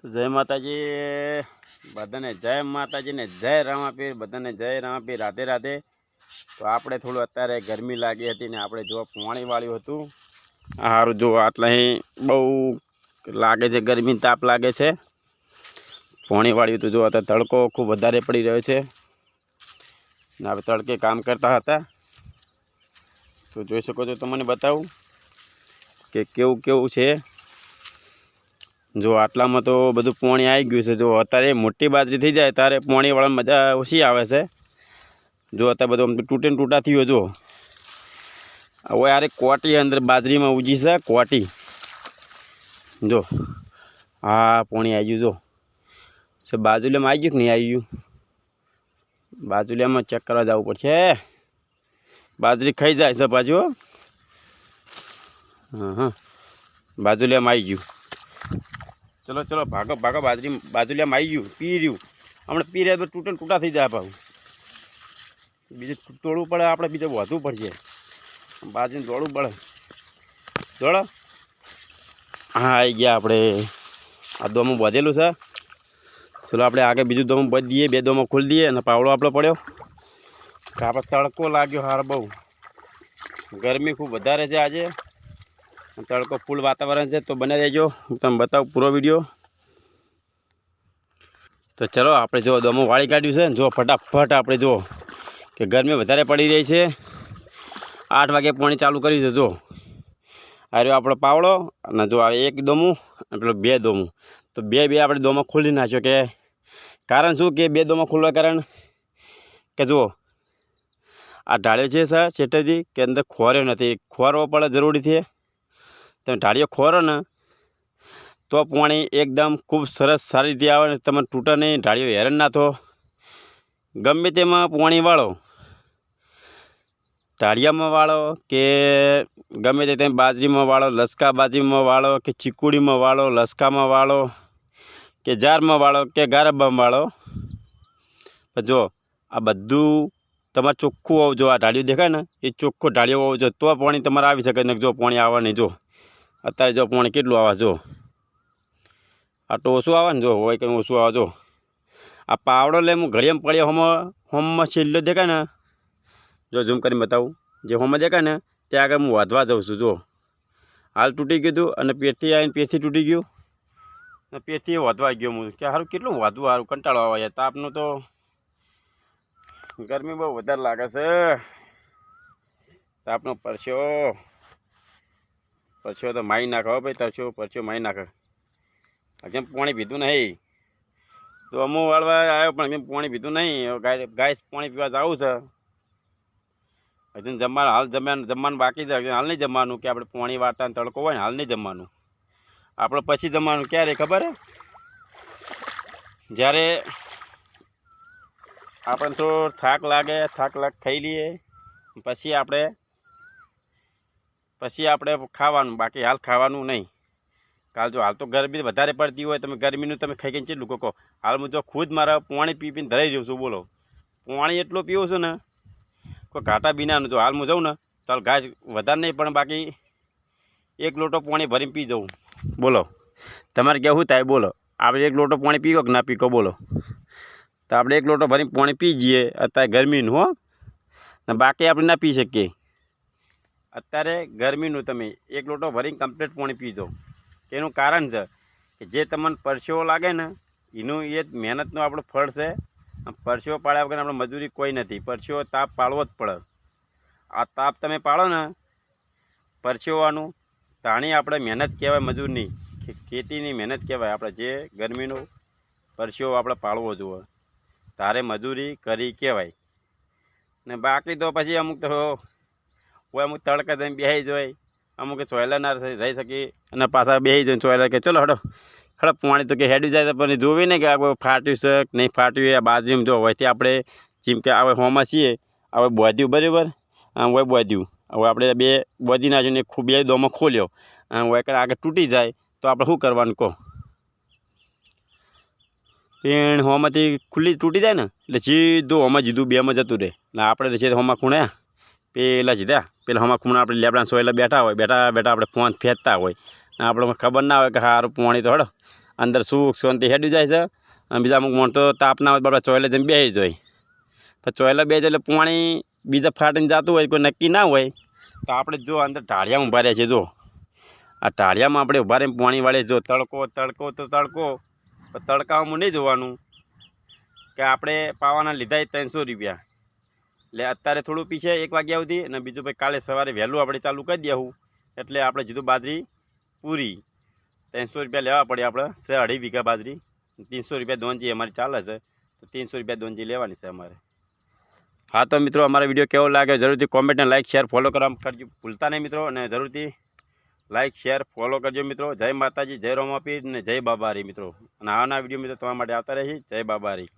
તો જય માતાજી બધાને, જય માતાજી ને જય રામાપીર, બધાને જય રામાપીર, રાધે રાધે। તો આપણે થોડું અત્યારે ગરમી લાગી હતી ને આપણે જો પાણી વાળ્યું હતું। સારું જો આટલા અહીં બહુ લાગે છે, ગરમી તાપ લાગે છે। પાણી વાળ્યું હતું જો અત્યારે તડકો ખૂબ વધારે પડી રહ્યો છે ને આપણે તડકે કામ કરતા હતા। તો જોઈ શકો છો, તમને બતાવું કે કેવું કેવું છે। જો આટલામાં તો બધું પાણી આવી ગયું છે। જો અત્યારે મોટી બાજરી થઈ જાય ત્યારે પાણીવાળા મજા ઓછી આવે છે। જો અત્યારે બધું તૂટે ને તૂટા થયો। જો હવે યાર કોટી અંદર બાજરીમાં ઉજી છે કોટી। જો હા પાણી આવી ગયું। જો બાજુલિયામાં આવી ગયું કે નહીં આવી ગયું? બાજુલિયામાં ચેક કરવા જવું પડશે। બાજરી ખાઈ જાય છે પાછું। હા બાજુલિયામાં આવી ગયું। चलो चलो भागो भागो, बाजूलिया में आई गયું, पी रह्યું। हमने पी रहे तो तूटे तूटा थी जाए पाऊँ। बीजे तोड़વું પડે, આપણે બીજે વધવું પડશે। બાજરીને દોડવું પડે। દોડો હા આવી ગયા આપણે। આ દોમું બધેલું છે। ચલો આપણે આગળ બીજું દોમું બધી દઈએ, બે દોમો ખોલી દઈએ અને પાવડો આપણો પડ્યો કે આપણે તડકો લાગ્યો હાર બહુ। ગરમી ખૂબ વધારે છે આજે, તડકો ફૂલ વાતાવરણ છે। તો બને રહેજો, હું તમને બતાવું પૂરો વિડીયો। તો ચલો આપણે જો દમો વાળી કાઢ્યું છે। જો ફટાફટ આપણે જો કે ગરમી વધારે પડી રહી છે। 8 વાગે પાણી ચાલુ કર્યું છે। જો આ રહ્યો આપણો પાવડો અને જો આ એક દોમું અને પેલો બે દોમું। તો બે આપણે દોમો ખોલી નાખ્યો કે કારણ શું કે બે દોમો ખોલવા કારણ કે જુઓ આ ઢાળ્યો છે સર શેઠજી કે અંદર ખોર્યો નથી, ખોરવો પડે જરૂરી છે। તમે ઢાળીઓ ખોરો ને તો પાણી એકદમ ખૂબ સરસ સારી રીતે આવે ને તમે તૂટે નહીં, ઢાળીઓ હેરાન ના થો। ગમે તેમાં પાણી વાળો, ઢાળિયામાં વાળો કે ગમે તે તમે બાજરીમાં વાળો, લસકા બાજરીમાં વાળો કે ચીકુડીમાં વાળો, લસકામાં વાળો કે જારમાં વાળો કે ગારબામાં વાળો, જો આ બધું તમારે ચોખ્ખું હોવું જો આ ઢાળિયું દેખાય ને એ ચોખ્ખું ઢાળિયું હોવું જો તો પાણી તમારે આવી શકે ને। જો પાણી આવે નહીં, જો અત્યારે જો પાણી કેટલું આવે। જો આટલું ઓછું આવે ને, જો હોય કંઈ ઓછું આવે। જો આ પાવડો લે હું ઘડીએમ પડ્યો હોમમાં છેલ્લો દેખાય ને, જો ઝૂમ કરીને બતાવું, જે હોમમાં દેખાય ને ત્યાં આગળ હું વાંધવા જાઉં છું। જો હાલ તૂટી ગયું હતું અને પેટથી આવીને પેટથી તૂટી ગયું ને પેટથી વાંધવા ગયો હું કે સારું કેટલું વાંધવું, સારું કંટાળો આવે યાર। તાપનું તો ગરમી બહુ વધારે લાગે છે। તાપનો પરસ્યો તો મારી નાખો ભાઈ, પરસ્યો મારી નાખે। હજુ પાણી પીધું નહીં તો અમુક વાળવા આવ્યો પણ હજુ પાણી પીધું નહીં। ગાય પાણી પીવા જવું છે। હજુ જમવાનું હાલ જમવાનું બાકી છે। હાલ નહીં જમવાનું કે આપણે પાણી વાળતા તડકો હોય ને, હાલ નહીં જમવાનું। આપણે પછી જમવાનું ક્યારે ખબર હે? જ્યારે આપણને તો થાક લાગે ખાઈ લઈએ પછી આપણે ખાવાનું, બાકી હાલ ખાવાનું નહીં। કાલ જો હાલ તો ગરમી વધારે પડતી હોય, તમે ગરમીનું તમે ખાઈ કેટલું કહો। હાલ હું જો ખુદ મારા પાણી પીને ધરાઈ રહ્યું છું। બોલો પાણી એટલું પીવું છું ને કોઈ ઘાટા બીનાનું। જો હાલ હું જાઉં ને તો હાલ ઘાસ વધારે નહીં પણ બાકી 1 લોટો પાણી ભરીને પી જાઉં। બોલો તમારે કેવું થાય? બોલો આપણે 1 લોટો પાણી પીવો કે ના પીકો? બોલો તો આપણે 1 લોટો ભરીને પાણી પી જઈએ અત્યારે ગરમીનું હો ને, બાકી આપણે ના પી શકીએ। અત્યારે ગરમીનું તમે 1 લોટો ભરીને કમ્પ્લીટ પાણી પી જાઓ। એનું કારણ છે કે જે તમને પરસેવો લાગે ને એનું એ મહેનતનું આપણું ફળ છે। પરસેવો પાડ્યા વગર આપણે મજૂરી કોઈ નથી। પરસેવો તાપ પાડવો જ પડે। આ તાપ તમે પાડો ને પરસેવાનું તાણી આપણે મહેનત કહેવાય, મજૂરની ખેતીની મહેનત કહેવાય। આપણે જે ગરમીનો પરસેવો આપણે પાડવો જોઈએ તારે મજૂરી કરી કહેવાય ને। બાકી તો પછી અમુક તો કોઈ અમુક તડકા જઈને બેસી જાય, અમુક સોયલા ના રહી શકી અને પાછા બેસી જાય સોયલા કે ચલો હડો પાણી તો કે હેડી જાય પણ જોવી ને કે આ ફાટ્યું છે કે નહીં ફાટ્યું। આ બાજરીમાં જો હોયથી આપણે જેમ કે હવે હોમાં છીએ, હવે બોધ્યું બરાબર, આમ હોય બોધ્યું, હવે આપણે બે બોધી નાખ્યું ને બે દોમાં ખોલ્યો અને હોય આગળ તૂટી જાય તો આપણે શું કરવાનું કહો? પેણ હોમાંથી ખુલ્લી તૂટી જાય ને એટલે સીધું હોમાં જીધું બેમાં જતું રહે। એટલે આપણે તો છે હોમાં ખૂણે પેલા સીધા પેલા હોમાં ખૂણે આપણે લેબડા સોયલા બેઠા હોય, બેઠા આપણે ફોન ફેંચતા હોય ને આપણે ખબર ના હોય કે સારું પાણી તો હડો અંદર સુખ શાંતિ હેડી જાય છે અને બીજા અમુક માણસો તાપના હોય બાબા ચોયલે જઈને બેસી જાય તો ચોયલે બે એટલે પાણી બીજા ફાટીને જતું હોય કોઈ નક્કી ના હોય તો આપણે જો અંદર ઢાળિયામાં ઊભા રહ્યા છે જો આ ઢાળિયામાં આપણે ઊભા રહીને પાણી વાળે જો તડકો તડકો તો તડકો પણ તડકામાં નહીં જોવાનું કે આપણે પાવાના લીધા 300 રૂપિયા એટલે અત્યારે થોડું પીછે 1 વાગ્યા સુધી અને બીજું ભાઈ કાલે સવારે વહેલું આપણે ચાલુ કરી દેવું એટલે આપણે જીધું બાજરી પૂરી 300 રૂપિયા લેવા પડે આપણે 2.5 વીઘા બાજરી 300 રૂપિયા દોનજી અમારી ચાલે છે તો 300 રૂપિયા દોનજી લેવાની છે અમારે હા તો મિત્રો અમારો વિડીયો કેવો લાગે જરૂરથી કોમેન્ટ અને લાઇક શેર ફોલો કરવા કરજો ભૂલતા નહીં મિત્રો અને જરૂરથી લાઇક શેર ફોલો કરજો મિત્રો જય માતાજી જય રોમાપીર અને જય બાબારી મિત્રો અને આવાના વિડીયો મિત્રો તમારા માટે આવતા રહેશે જય બાબારી